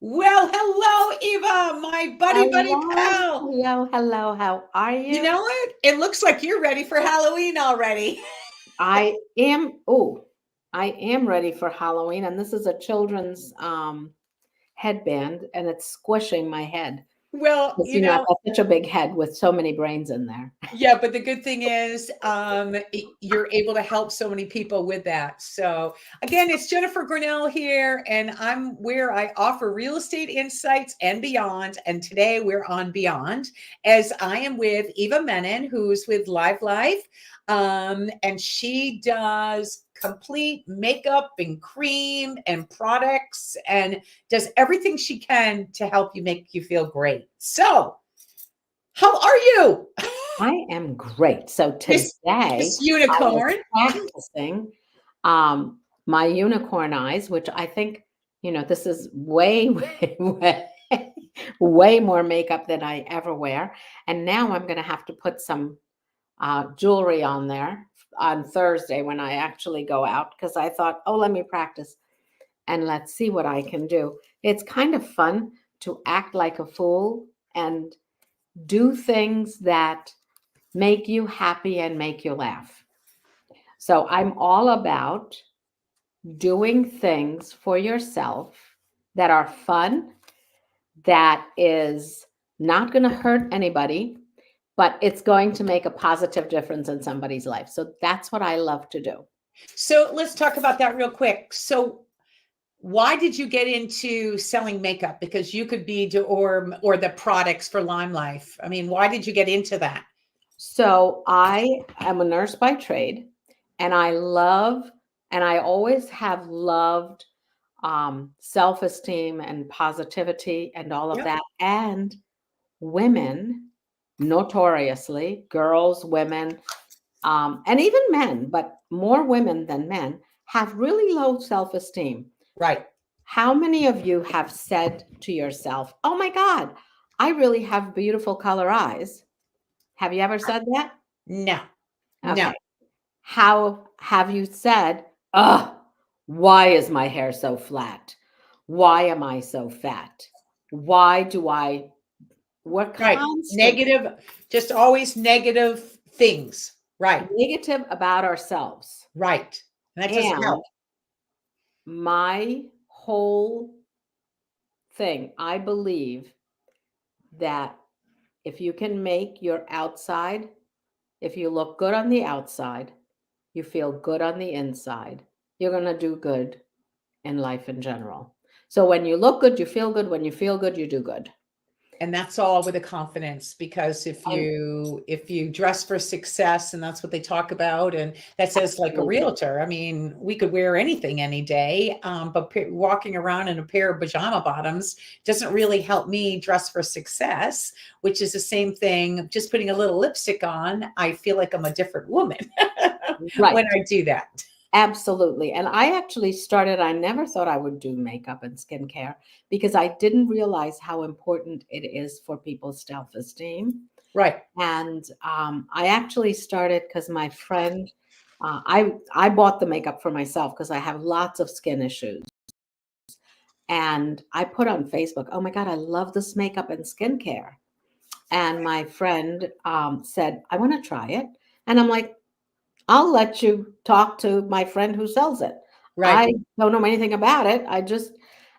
Well, hello, Eva, my buddy Hello, pal. hello, hello. How are You you? know what? It looks like you're ready for Halloween already. I am ready for Halloween, and this is a children's headband, and it's squishing my head. Well, Because I've got such a big head with so many brains in there. yeah, but the good thing is, you're able to help so many people with that. So again, it's Jennifer Grinnell here, and I'm where I offer real estate insights and beyond. And today we're on Beyond, as I am with Eva Menon, who's with Live Life, and she does complete makeup and cream and products, and does everything she can to help you make you feel great. So, how are you? I am great. So Miss today Miss I was Unicorn. practicing um, my unicorn eyes, which I think, this is way, way more makeup than I ever wear. And now I'm going to have to put some jewelry on there on Thursday when I actually go out because I thought, oh, let me practice and let's see what I can do. It's kind of fun to act like a fool and do things that make you happy and make you laugh. So I'm all about doing things for yourself that are fun, that is not going to hurt anybody, but it's going to make a positive difference in somebody's life. So that's what I love to do. So let's talk about that real quick. So why did you get into selling makeup? Because you could be or the products for Lime Life. I mean, why did you get into that? So I am a nurse by trade, and I always have loved self-esteem and positivity and all of Yep. that. And women, notoriously, girls, women, and even men, but more women than men, have really low self-esteem. Right. How many of you have said to yourself, "Oh my God, I really have beautiful color eyes"? Have you ever said that? No. No. Okay. How have you said, "Ugh, why is my hair so flat? Why am I so fat? Why do I?" We're Right. constantly Negative, just always negative things. Right. negative about ourselves. Right. And that doesn't help. And my whole thing, I believe that if you can make your outside, if you look good on the outside, you feel good on the inside, you're going to do good in life in general. So when you look good, you feel good. When you feel good, you do good. And that's all with a confidence, because if And you dress for success, and that's what they talk about, and that says, like, a absolutely. realtor, I mean, we could wear anything any day, but walking around in a pair of pajama bottoms doesn't really help me dress for success, which is the same thing. Just putting a little lipstick on, I feel like I'm a different woman when Right. I do that. Absolutely. And I never thought I would do makeup and skincare because I didn't realize how important it is for people's self-esteem. Right. And I actually started because my friend, I bought the makeup for myself because I have lots of skin issues. And I put on Facebook, "Oh my God, I love this makeup and skincare." And my friend said, "I want to try it." And I'm like, "I'll let you talk to my friend who sells it. Right. I don't know anything about it.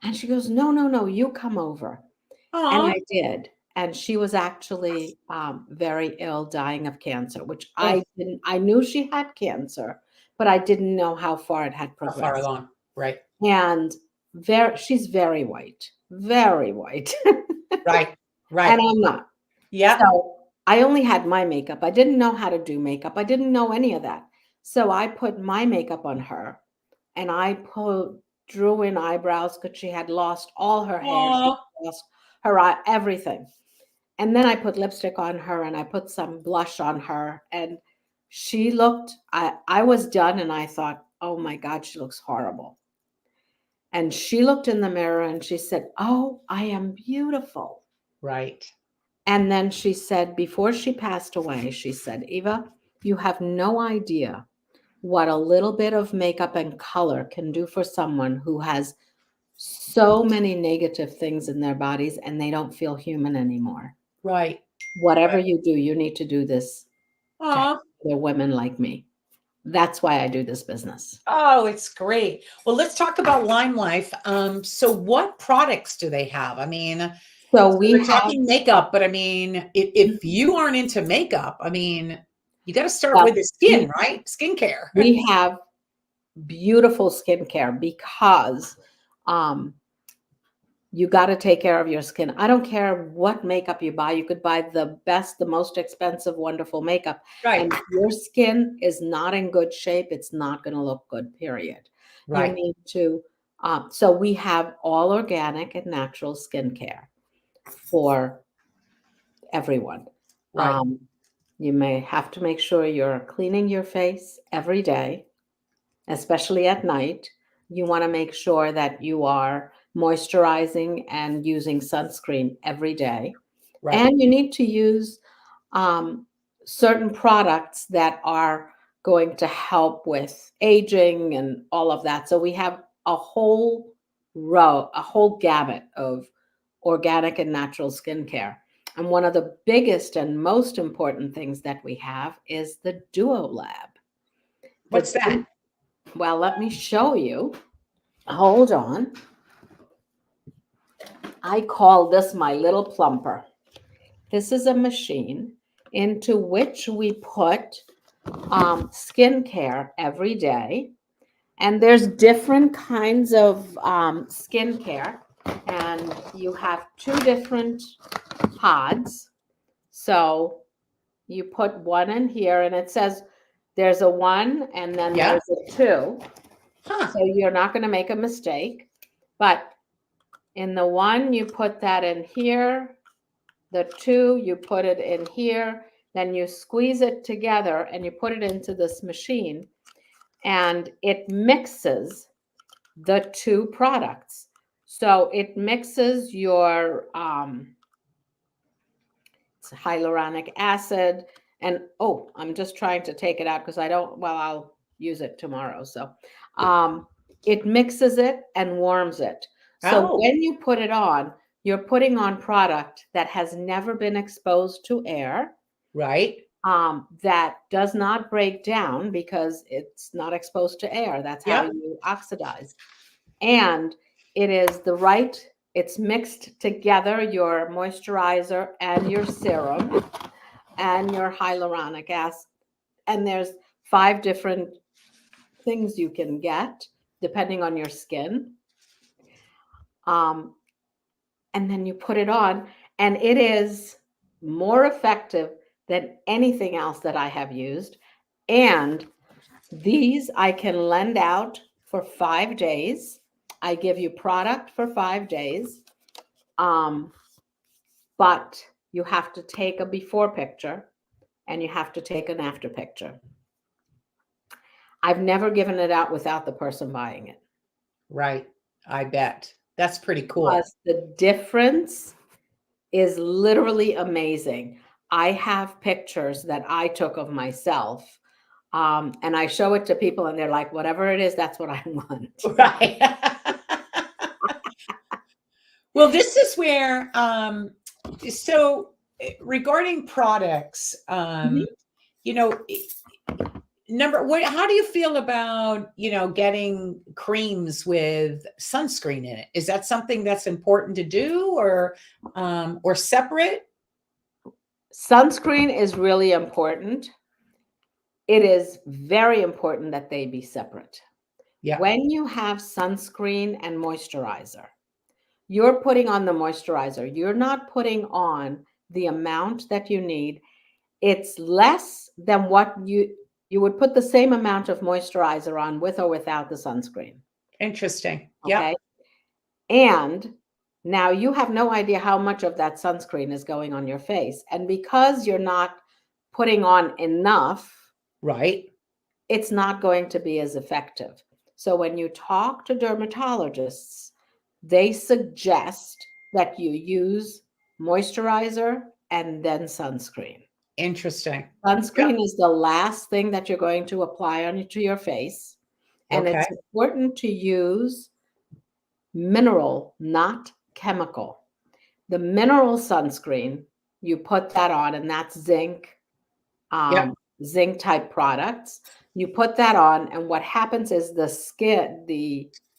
And she goes, "No, no, no, you come over." And Aw. I did. And she was actually very ill, dying of cancer, which Oh, I knew she had cancer, but I didn't know how far it had how far progressed. along? Right. And she's very white, very white. Right. And Right. I'm not. Yep. So I only had my makeup. I didn't know how to do makeup. I didn't know any of that. So I put my makeup on her and drew in eyebrows because she had lost all her hair. She Aw. lost her eye, everything. And then I put lipstick on her and I put some blush on her. And I was done and I thought, oh my God, she looks horrible. And she looked in the mirror and she said, "Oh, I am beautiful." Right. And then she said, before she passed away, she said, "Eva, you have no idea what a little bit of makeup and color can do for someone who has so many negative things in their bodies and they don't feel human anymore. Right. Whatever you do, you need to do this to help Oh, other women like me. That's why I do this business. oh, it's great. Well, let's talk about Lime Life. So what products do they have? I mean, So so we we're have, talking makeup, but I mean, if you aren't into makeup, I mean, you got to start well, with the we, skin, right? Skincare. we have beautiful skincare because um, you got to take care of your skin. I don't care what makeup you buy. You could buy the best, the most expensive, wonderful makeup. Right. And if your skin is not in good shape, it's not going to look good, period. You Right. need to, so we have all organic and natural skincare for everyone. Right. You may have to make sure you're cleaning your face every day, especially at night. You want to make sure that you are moisturizing and using sunscreen every day. Right. And you need to use certain products that are going to help with aging and all of that. So we have a whole row, a whole gamut of organic and natural skincare. And one of the biggest and most important things that we have is the Duo Lab. What's that? Well, let me show you. Hold on. I call this my little plumper. This is a machine into which we put skincare every day. And there's different kinds of skincare. And you have two different pods. So you put one in here and it says there's a 1 and then Yeah. there's a 2. Huh. So you're not going to make a mistake. But in the 1, you put that in here. The 2, you put it in here. Then you squeeze it together and you put it into this machine. And it mixes the two products. So it mixes your hyaluronic acid. And oh, I'm just trying to take it out because I don't, well, I'll use it tomorrow. So it mixes it and warms it. So Oh, when you put it on, you're putting on product that has never been exposed to air, right. that does not break down because it's not exposed to air. That's how Yep. you oxidize. And it is the right, it's mixed together, your moisturizer and your serum and your hyaluronic acid. And there's 5 different things you can get depending on your skin. And then you put it on, and it is more effective than anything else that I have used. And these I can lend out for 5 days. I give you product for 5 days. But you have to take a before picture and you have to take an after picture. I've never given it out without the person buying it. Right. I bet. That's pretty cool. Because the difference is literally amazing. I have pictures that I took of myself, and I show it to people, and they're like, whatever it is, that's what I want. Right. Well, this is where, so regarding products, Mhm. you know, how do you feel about, getting creams with sunscreen in it? Is that something that's important to do or separate? Sunscreen is really important. It is very important that they be separate. Yeah. When you have sunscreen and moisturizer, you're putting on the moisturizer. You're not putting on the amount that you need. It's less than what you would put the same amount of moisturizer on with or without the sunscreen. Interesting. Yep. Okay. And now you have no idea how much of that sunscreen is going on your face. And because you're not putting on enough, Right. it's not going to be as effective. So when you talk to dermatologists, they suggest that you use moisturizer and then sunscreen. Interesting. Yep. Sunscreen is the last thing that you're going to apply onto your face. And Okay. it's important to use mineral, not chemical. The mineral sunscreen, you put that on, and that's zinc, Yep. zinc type products. You put that on, and what happens is the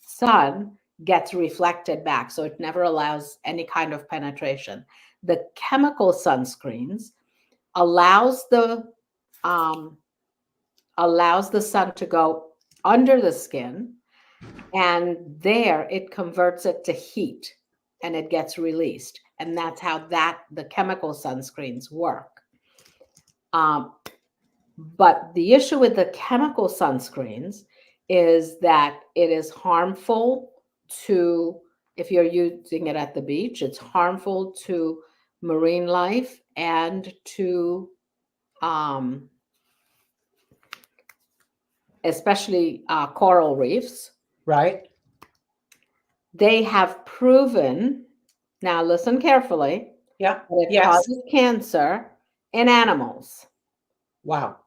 sun gets reflected back, so it never allows any kind of penetration. The chemical sunscreens allows the sun to go under the skin, and there it converts it to heat and it gets released. And that's how the chemical sunscreens work. But the issue with the chemical sunscreens is that it is harmful to, if you're using it at the beach, it's harmful to marine life and to especially coral reefs. Right. They have proven, now listen carefully, Yeah. that it Yes. causes cancer in animals. Wow.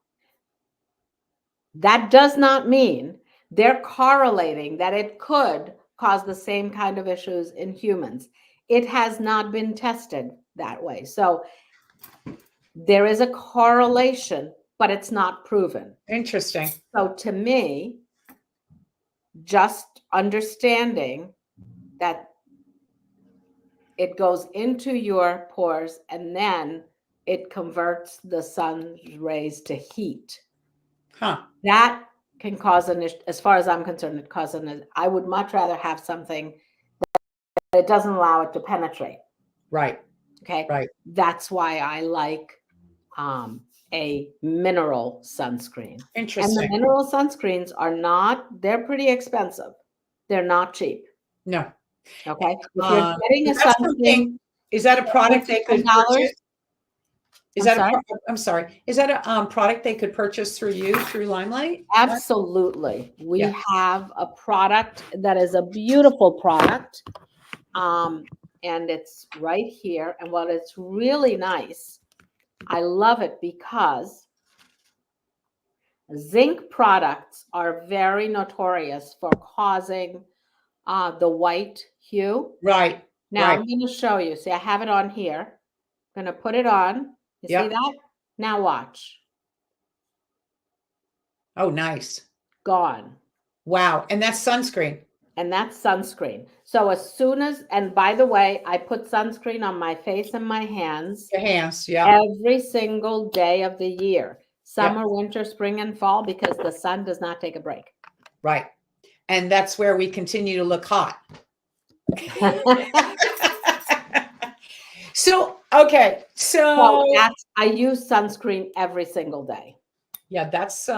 That does not mean they're correlating that it could cause the same kind of issues in humans. It has not been tested that way. So there is a correlation, but it's not proven. Interesting. So to me, just understanding that it goes into your pores and then it converts the sun's rays to heat. Huh. That can cause an issue. As far as I'm concerned, it causes I would much rather have something that doesn't allow it to penetrate. Right. Okay. Right. That's why I like a mineral sunscreen. Interesting. And the mineral sunscreens they're pretty expensive. They're not cheap. No. Okay. If you're getting a That's sunscreen, something, is that a product they could $10? purchase? Is I'm that sorry? I'm sorry. Is that a product they could purchase through you, through Limelight? Absolutely. We Yeah. have a product that is a beautiful product. And it's right here. And what it's really nice, I love it because zinc products are very notorious for causing the white hue. Right. Now Right. I'm going to show you. See, I have it on here. I'm going to put it on. You see Yep. that? Now watch. Oh, nice. Gone. Wow. And that's sunscreen. And that's sunscreen. So as soon as, and by the way, I put sunscreen on my face and my hands Your hands. Yeah. every single day of the year, summer, winter, spring, and fall, because the sun does not take a break. Right. And that's where we continue to look hot. So, okay. So I use sunscreen every single day. Yeah, that's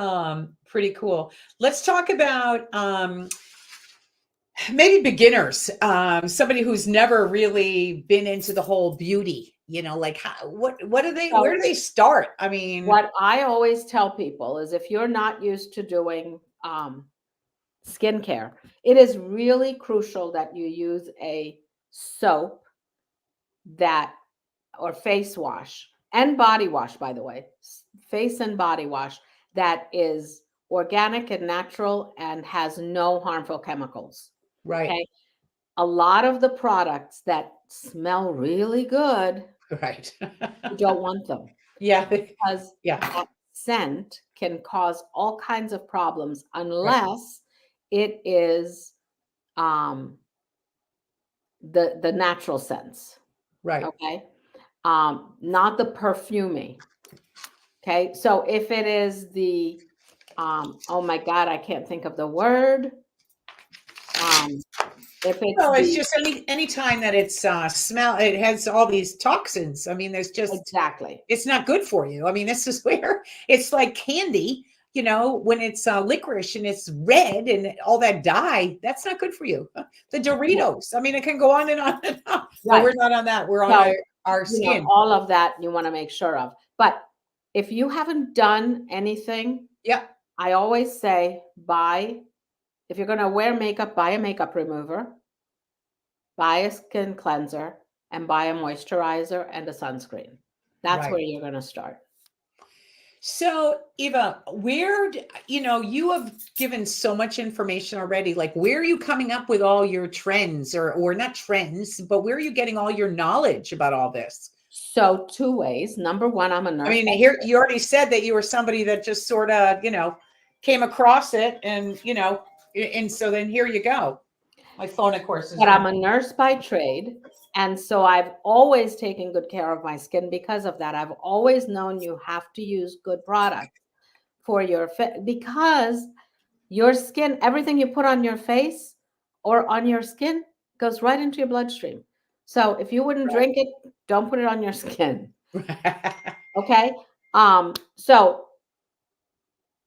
pretty cool. Let's talk about maybe beginners, somebody who's never really been into the whole beauty, like what do they, where do they start? I mean, what I always tell people is if you're not used to doing skincare, it is really crucial that you use a soap or face wash and body wash, by the way, face and body wash that is organic and natural and has no harmful chemicals. right. Okay. A lot of the products that smell really good, Right. you don't want them. Yeah. Because that scent can cause all kinds of problems unless it is the natural scents. Right. Okay. Not the perfumey. Okay. So if it is the oh my God, I can't think of the word. If it's just any time that it's smell, it has all these toxins. I mean, there's just exactly, it's not good for you. I mean, this is where it's like candy, when it's licorice and it's red and all that dye, that's not good for you. The Doritos. I mean, it can go on and on and on. Right. But we're not on that. We're on our skin. All of that you want to make sure of. But if you haven't done anything, I always say if you're going to wear makeup, buy a makeup remover, buy a skin cleanser, and buy a moisturizer and a sunscreen. That's where you're going to start. So, Eva, you have given so much information already. Like, where are you coming up with all your trends or not trends, but where are you getting all your knowledge about all this? So two ways. Number one, I'm a I nurse. mean, here you already said that you were somebody that just sort of, came across it and so then here you go. My phone, of course, is But I'm ringing. a nurse by trade. And so I've always taken good care of my skin because of that. I've always known you have to use good products for your fit because your skin, everything you put on your face or on your skin goes right into your bloodstream. So if you wouldn't drink it, don't put it on your skin. Right. Okay. So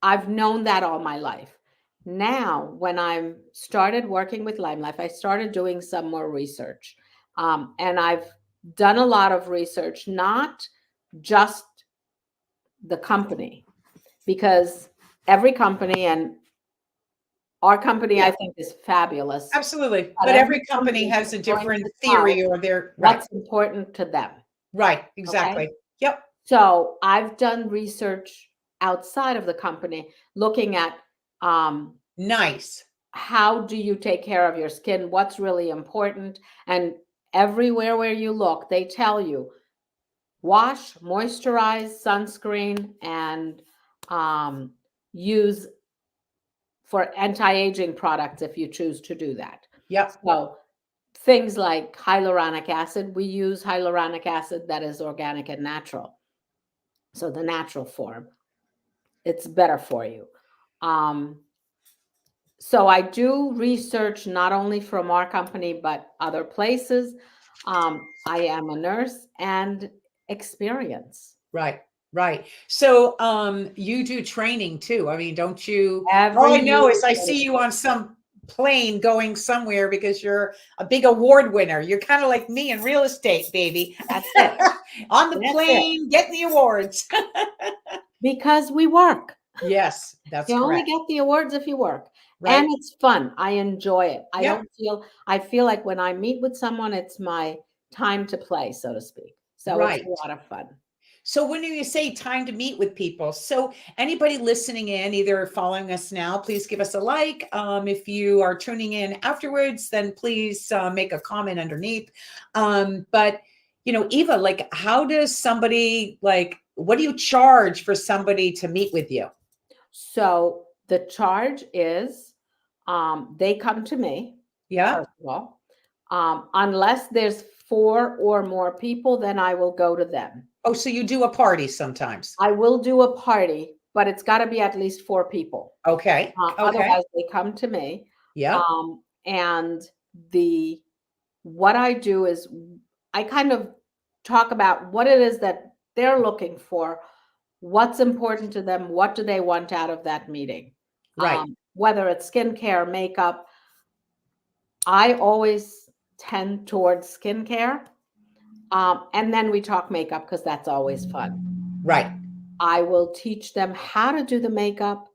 I've known that all my life. Now, when I started working with Lime Life, I started doing some more research. And I've done a lot of research, not just the company, because every company and our company, Yeah, I think, is fabulous. absolutely. But But every every company company has is a going different to tell theory or their right, what's important to them. right, Okay. exactly. Yep. So I've done research outside of the company looking at um, Nice. how do you take care of your skin, what's really important. And everywhere where you look, they tell you wash, moisturize, sunscreen, and um, use for anti-aging products if you choose to do that. Yep. So things like hyaluronic acid, we use hyaluronic acid that is organic and natural. So the natural form, it's better for you. Um, so I do research not only from our company, but other places. I am a nurse and experience Right. Right. So you do training too. I mean, don't you all every I know is year. I see you on some plane going somewhere because you're a big award winner. You're kind of like me in real estate, baby. That's it. On the That's it. plane, getting the awards. Because we work. Yes, that's You only correct. get the awards if you work. And Right? it's fun. I enjoy it. Yep. I feel like when I meet with someone, it's my time to play, so to speak. So it's a Right. lot of fun. So when you say time to meet with people, so anybody listening in, either following us now, please give us a like. If you are tuning in afterwards, then please make a comment underneath. But Eva, like, how does somebody what do you charge for somebody to meet with you? So the charge is they come to me, Yeah. first of all. Unless there's four or more people, then I will go to them. Oh, so you do a party sometimes? I will do a party, but it's got to be at least four people. Okay. Okay. Otherwise, they come to me. Yep. And the what I do is I kind of talk about what it is that they're looking for, what's important to them, what do they want out of that meeting. Right. Whether it's skincare, makeup, I always tend towards skincare. And then we talk makeup because that's always fun. Right. I will teach them how to do the makeup,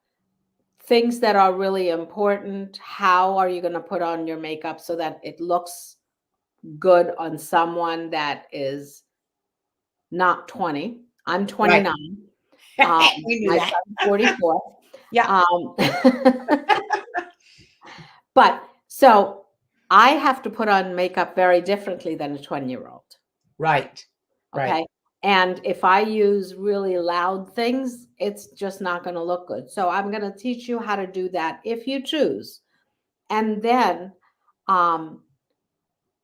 things that are really important. How are you going to put on your makeup so that it looks good on someone that is not 20? I'm Right. 29. We knew My that. son's 44. Yeah. Um, but so I have to put on makeup very differently than a 20-year-old. Right. Right. Okay. And if I use really loud things, it's just not going to look good. So I'm going to teach you how to do that if you choose. And then um,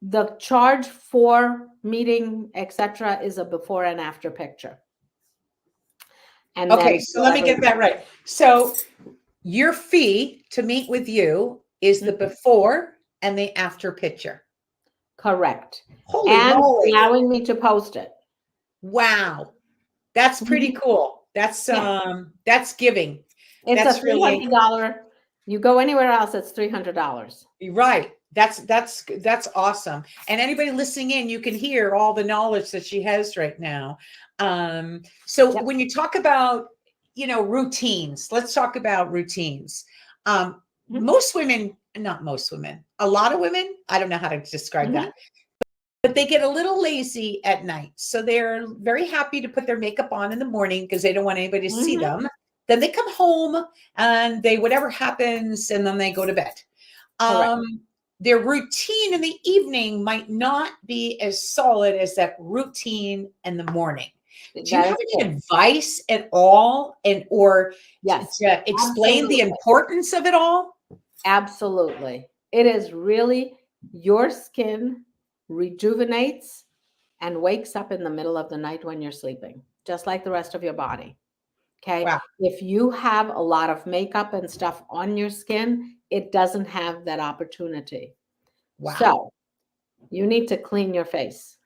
the charge for meeting, etc., is a before and after picture. And then Okay, so let me get that right. So your fee to meet with you is the before and the after picture. correct. Holy And moly. allowing me to post it. Wow. That's pretty cool. Yeah. That's giving. It's a That's really $300. You go anywhere else, it's $300. right. That's awesome. And anybody listening in, you can hear all the knowledge that she has right now. So Yep. when you talk about, routines, let's talk about routines. Most women, not most women, a lot of women, I don't know how to describe that. but they get a little lazy at night. So they're very happy to put their makeup on in the morning because they don't want anybody to see Mhm. them. Then they come home and they, whatever happens, and then they go to bed. Correct. Their routine in the evening might not be as solid as that routine in the morning. Do you That have is any true. advice at all, and or Yes, to explain the absolutely. importance of it all? Absolutely. It is really your skin rejuvenates and wakes up in the middle of the night when you're sleeping, just like the rest of your body. Okay. Wow. If you have a lot of makeup and stuff on your skin, it doesn't have that opportunity. Wow. So you need to clean your face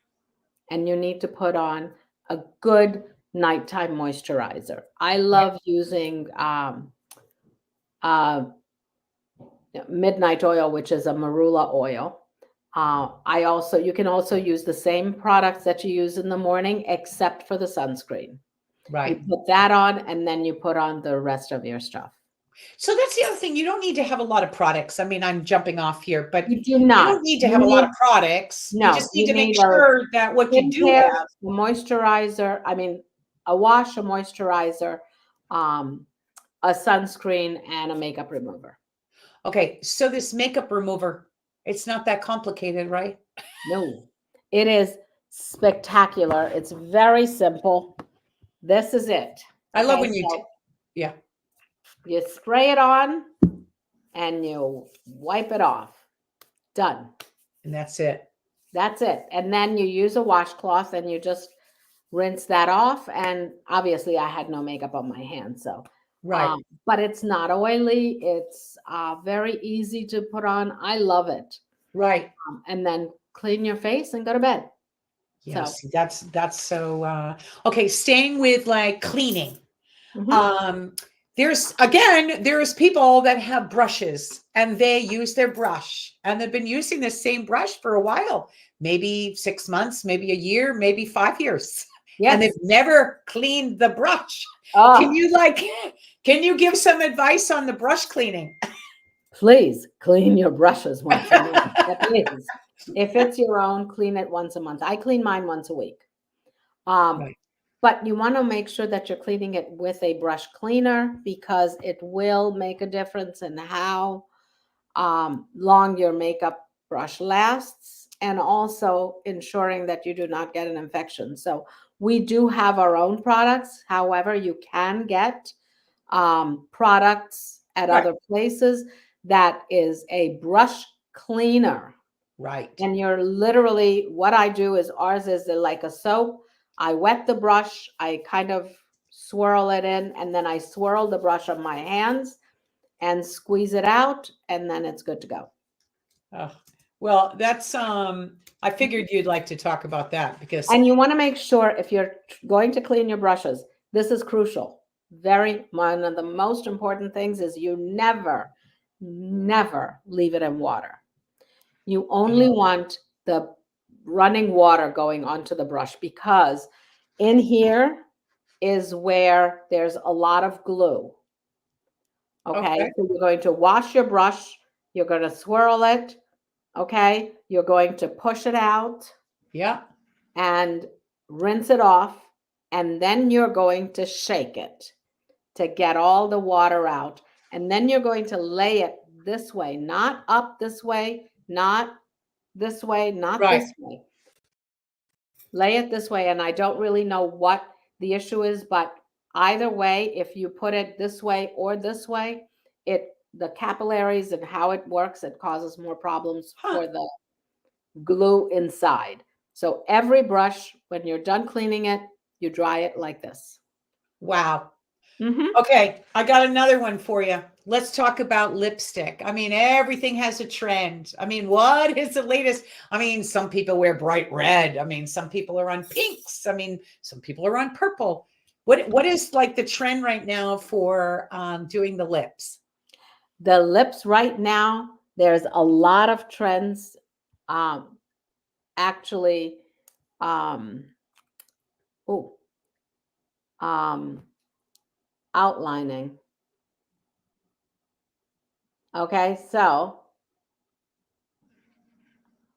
and you need to put on a good nighttime moisturizer. I Right. love using uh, midnight oil, which is a marula oil. You can also use the same products that you use in the morning, except for the sunscreen. You Right. put that on and then you put on the rest of your stuff. So that's the other thing. You don't need to have a lot of products. I mean, I'm jumping off here, but You do you not. don't need to You have a lot need of products. You no, just need you to make need a sure that what you do skincare, have. a moisturizer, I mean, a wash, a moisturizer, um, a sunscreen, and a makeup remover. Okay, so this makeup remover, it's not that complicated, right? No, it is spectacular. It's very simple. This is it. I love Okay, when you so yeah, you spray it on and you wipe it off. Done. and that's it. That's it. And then you use a washcloth and you just rinse that off. And obviously, I had no makeup on my hands, so Right, but it's not oily. It's very easy to put on. I love it. right. And then clean your face and go to bed. So, Yes, that's so okay, staying with like cleaning. mhm. Um, there's people that have brushes and they use their brush and they've been using the same brush for a while, maybe 6 months, maybe a year, maybe 5 years, and they've Yes. never cleaned the brush. Can Oh, you like, can you give some advice on the brush cleaning? please clean your brushes once a month. At least. If it's your own, clean it once a month. I clean mine once a week. Um, Right, but you want to make sure that you're cleaning it with a brush cleaner because it will make a difference in how long your makeup brush lasts and also ensuring that you do not get an infection. So we do have our own products. However, you can get products at right, other places that is a brush cleaner. right. And you're literally, what I do is ours is like a soap. I wet the brush, I kind of swirl it in, and then I swirl the brush on my hands and squeeze it out, and then it's good to go. Oh, well, that's I figured you'd like to talk about that because And you want to make sure if you're going to clean your brushes, this is crucial. Very one of the most important things is you never, never leave it in water. You only want the running water going onto the brush because in here is where there's a lot of glue. Okay, okay, so you're going to wash your brush, you're going to swirl it, okay, you're going to push it out yeah, and rinse it off, and then you're going to shake it to get all the water out. And then you're going to lay it this way, not up this way, not this way, not right. this way. Lay it this way. And I don't really know what the issue is, but either way, if you put it this way or this way, the capillaries and how it works, it causes more problems Huh. for the glue inside. So every brush, when you're done cleaning it, you dry it like this. Wow. Mm-hmm. Okay, I got another one for you. Let's talk about lipstick. I mean, everything has a trend. I mean, what is the latest? I mean, some people wear bright red. I mean, some people are on pinks. I mean, some people are on purple. What is like the trend right now for doing the lips? The lips right now, there's a lot of trends. Um, actually, um, oh, um, outlining. Okay, so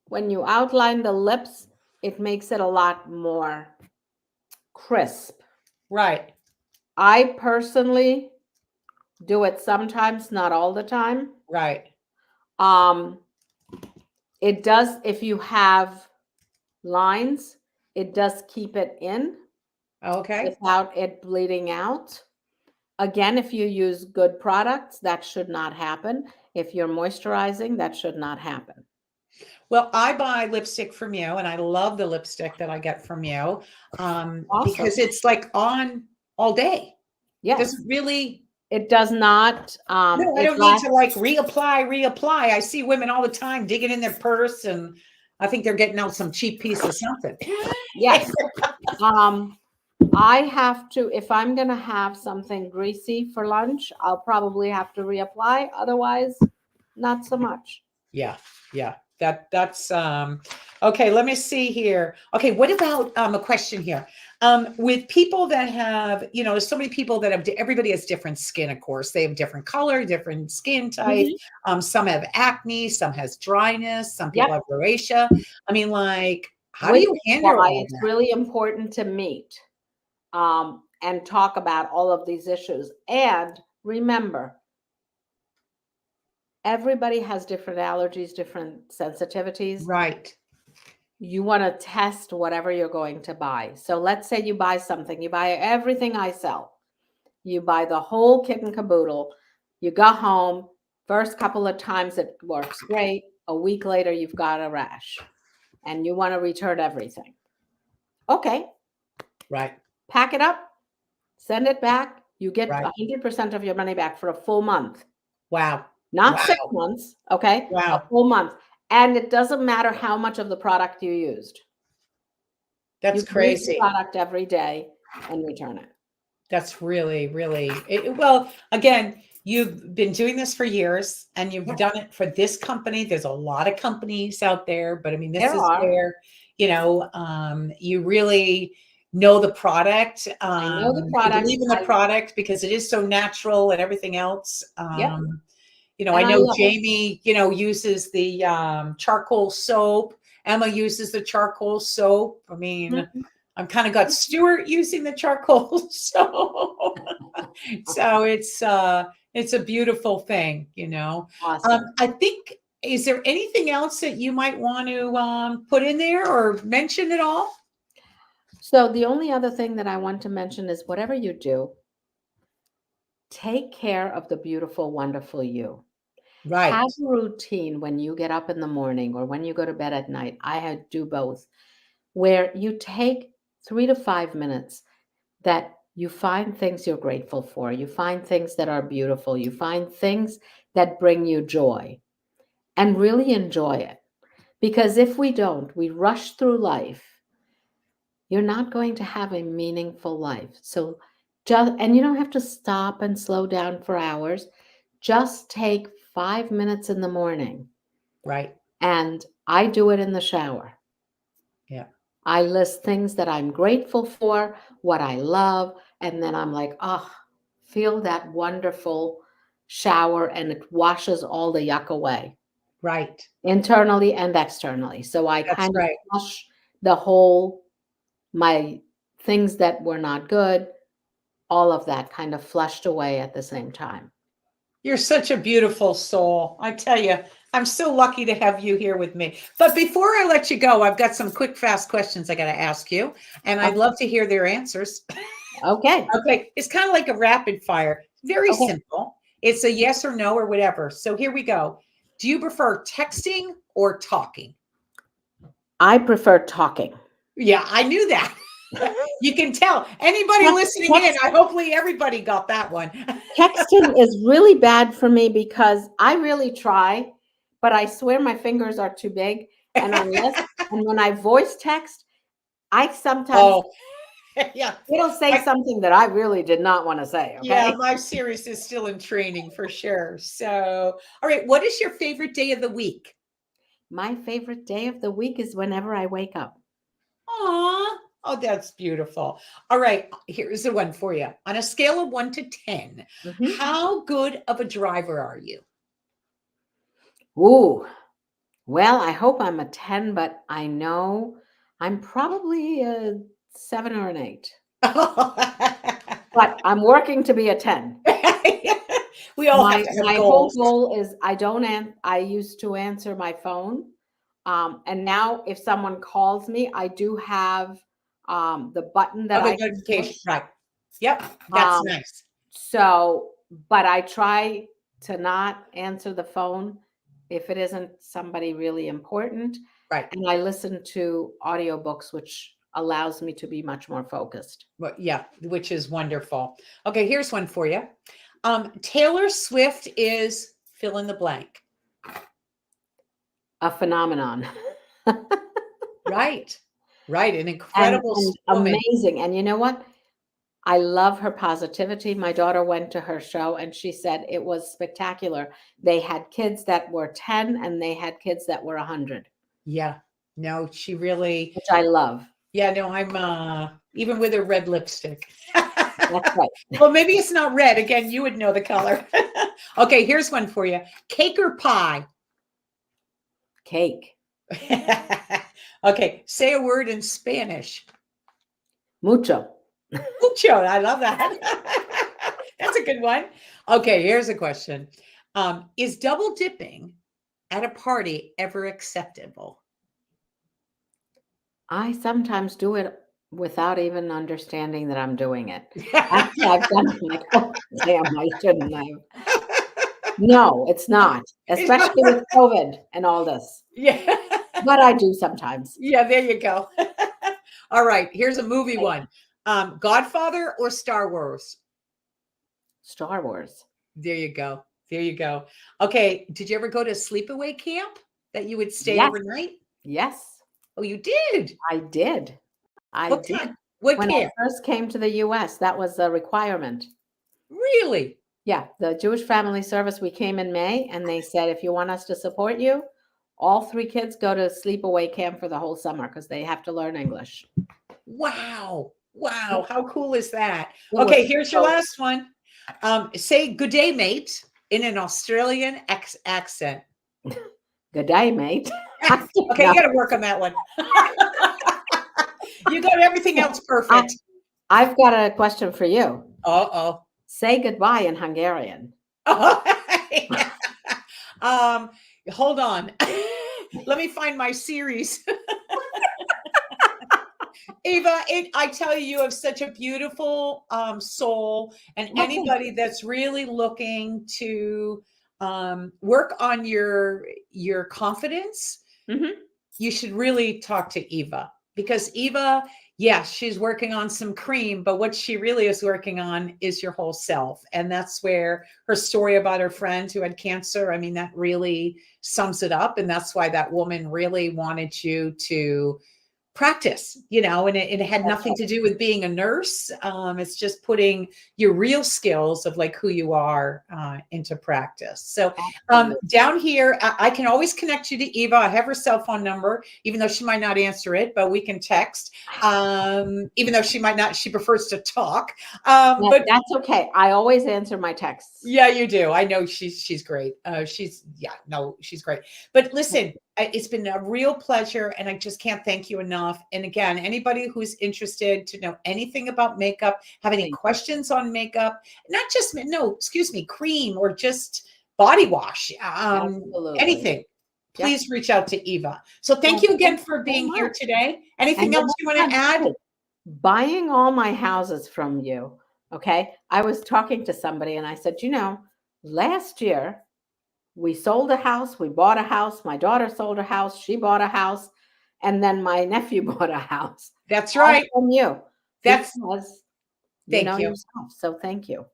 when you outline the lips, it makes it a lot more crisp. Right. I personally do it sometimes, not all the time. Right. Um, it does, if you have lines, it does keep it in Okay. without it bleeding out. Again, if you use good products, that should not happen. If you're moisturizing, that should not happen. Well, I buy lipstick from you, and I love the lipstick that I get from you, Awesome. because it's like on all day. Yes, Doesn't really. it does not. No, I It don't need lasts. to like reapply. I see women all the time digging in their purse, and I think they're getting out some cheap piece of something. Yes. I have to, if I'm going to have something greasy for lunch, I'll probably have to reapply. Otherwise, not so much. Yeah, yeah. That's okay, let me see here. Okay, what about a question here? With people that have, there's so many people that have everybody has different skin, of course. They have different color, different skin type. Mhm. Some have acne, some has dryness, some people Yep. have rosacea. I mean, like, how do Which you is handle why all it's that? really important to meet and talk about all of these issues. And remember, everybody has different allergies, different sensitivities. Right. You want to test whatever you're going to buy. So let's say you buy something, you buy everything I sell, you buy the whole kit and caboodle, you go home, first couple of times it works great. A week later, you've got a rash and you want to return everything. Okay, Right. pack it up, send it back. You get Right. 100% of your money back for a full month, Wow. not Wow. 6 months. Okay, a Wow. full month. And it doesn't matter how much of the product you used. That's You can use the crazy. product every day and return it. That's really, really well, again, you've been doing this for years and you've Yep. done it for this company. There's a lot of companies out there, but I mean, this There is are. where, you really know the product. I know the You product. believe in the product because it is so natural and everything else. Yep. I And I know love it. Jamie, uses the charcoal soap. Emma uses the charcoal soap. I mean, Mhm. I've kind of got Stuart using the charcoal soap. So it's a beautiful thing, Awesome. I think, is there anything else that you might want to put in there or mention at all? So the only other thing that I want to mention is whatever you do, take care of the beautiful, wonderful you. Right. Have a routine when you get up in the morning or when you go to bed at night. Do both, where you take 3 to 5 minutes that you find things you're grateful for. You find things that are beautiful. You find things that bring you joy and really enjoy it. Because if we don't, we rush through life, you're not going to have a meaningful life. So and you don't have to stop and slow down for hours. Just take 5 minutes in the morning. Right. And I do it in the shower. Yeah. I list things that I'm grateful for, what I love, and then I'm like, oh, feel that wonderful shower, and it washes all the yuck away, Right. internally and externally. So I That's kind of right. flush the whole, my things that were not good, all of that kind of flushed away at the same time. You're such a beautiful soul. I tell you, I'm so lucky to have you here with me. But before I let you go, I've got some quick, fast questions I got to ask you, and I'd love to hear their answers. Okay. Okay. It's kind of like a rapid fire, very Okay. simple. It's a yes or no or whatever. So here we go. Do you prefer texting or talking? I prefer talking. Yeah, I knew that. You can tell. Anybody listening in, Text, I hopefully everybody got that one. Texting is really bad for me because I really try, but I swear my fingers are too big. And when I voice text, I sometimes, Oh, yeah. it'll say something that I really did not want to say. Yeah, Okay. my series is still in training for sure. So, all right, what is your favorite day of the week? My favorite day of the week is whenever I wake up. Aw, oh, that's beautiful. All right, here's the one for you. On a scale of 1 to 10, Mhm. how good of a driver are you? Ooh, well, I hope I'm a 10, but I know I'm probably a 7 or an 8, but I'm working to be a 10. We all have My to have my whole goals. goal is I used to answer my phone, and now if someone calls me, I do have the button that Other I can notification, push. right. Yep, that's Um, nice. so, but I try to not answer the phone if it isn't somebody really important, Right. and I listen to audiobooks, which allows me to be much more focused. Well, yeah, which is wonderful. Okay, here's one for you. Taylor Swift is fill in the blank. A phenomenon. Right. Right. An And incredible and woman. amazing, and you know what? I love her positivity. My daughter went to her show and she said it was spectacular. They had kids that were 10 and they had kids that were 100, Yeah. No, she really, which I love. yeah, no, I'm even with her red lipstick. That's right. Well, maybe it's not red. Again, you would know the color. Okay, here's one for you. Cake or pie? Cake. Okay, say a word in Spanish. Mucho. Mucho. I love that. That's a good one. Okay, here's a question. Is double dipping at a party ever acceptable? I sometimes do it without even understanding that I'm doing it. After I've done it, I'm like, "Oh, damn, I shouldn't have." No, it's not, It's not- especially with COVID and all this, Yeah. but I do sometimes. Yeah, there you go. All right, here's a movie Like one. Godfather or Star Wars? Star Wars. There you go. There you go. Okay, did you ever go to sleepaway camp that you would stay Yes, overnight? yes, Oh, you did. I did. I What did. kind? What When I camp? first came to the US, that was a requirement. Really? Yeah, the Jewish Family Service, we came in May and they said, if you want us to support you, all 3 kids go to sleepaway camp for the whole summer because they have to learn English. Wow. Yep, Wow. How cool is that? it Okay, was here's your so last one. Say good day, mate, in an Australian accent. good day, mate. I don't Okay, you know. got to work on that one. You got everything else I, perfect. I've got a question for you. Uh-oh. Say goodbye in Hungarian. um, hold on. Let me find my series. Eva, I tell you, you have such a beautiful soul, and Well, thank anybody you. that's really looking to work on your confidence, Mhm. you should really talk to Eva, because Eva, yes, she's working on some cream, but what she really is working on is your whole self. And that's where her story about her friend who had cancer, I mean, that really sums it up. And that's why that woman really wanted you to practice, and it had That's nothing to do with being a nurse. It's just putting your real skills of like who you are into practice. So absolutely. down here, I can always connect you to Eva. I have her cell phone number, even though she might not answer it, but we can text. Even though she might not, she prefers to talk. But That's okay. I always answer my texts. yeah, you do. I know she's great. She's great. But listen, it's been a real pleasure, and I just can't thank you enough. And again, anybody who's interested to know anything about makeup, have any Thank you. questions on makeup, not just no, excuse me, cream or just body wash, Absolutely. anything, Yep. please reach out to Eva. So thank Well, you again thank you for so being here much. today. And Anything you else know you want what? to add? Hey, buying all my houses from you, okay? I was talking to somebody and I said, last year we sold a house, we bought a house, my daughter sold a house, she bought a house, and then my nephew bought a house. That's All right. from you That's because you know Thank you. yourself. So thank you.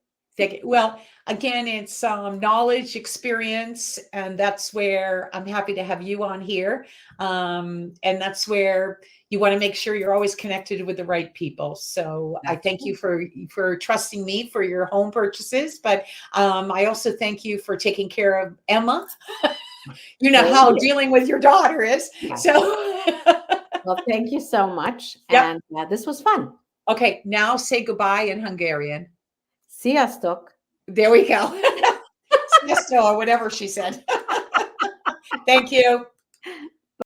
Well, again, it's knowledge, experience, and that's where I'm happy to have you on here. And that's where you want to make sure you're always connected with the right people. So I That's thank you true. for trusting me for your home purchases, but I also thank you for taking care of Emma. You know Thank how you. dealing with your daughter is. Yes. So, Well, thank you so much. yep. And this was fun. Okay, now say goodbye in Hungarian. Sziasztok. There we go. Siesta or whatever she said. Thank you.